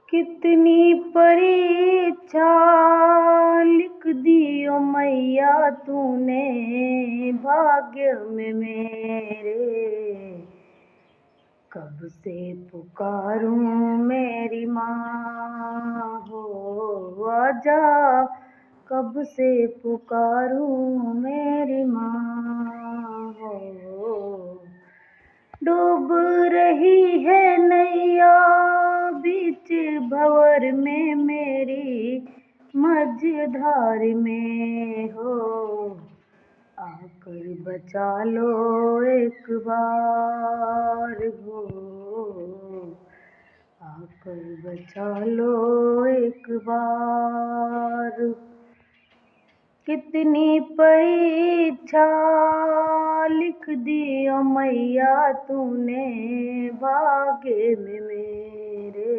कितनी परीक्षा लिख दी ओ मैया तूने भाग्य में मेरे। कब से पुकारूं मेरी माँ हो आजा, कब से पुकारूं मेरी माँ हो। डूब रही है नैया बीच भंवर में मेरी मझधार में हो। आकर बचा लो एक बार हो, आकर बचा लो एक बार। कितनी परीक्षा लिख दी ओ मैया तूने भाग्य में मेरे।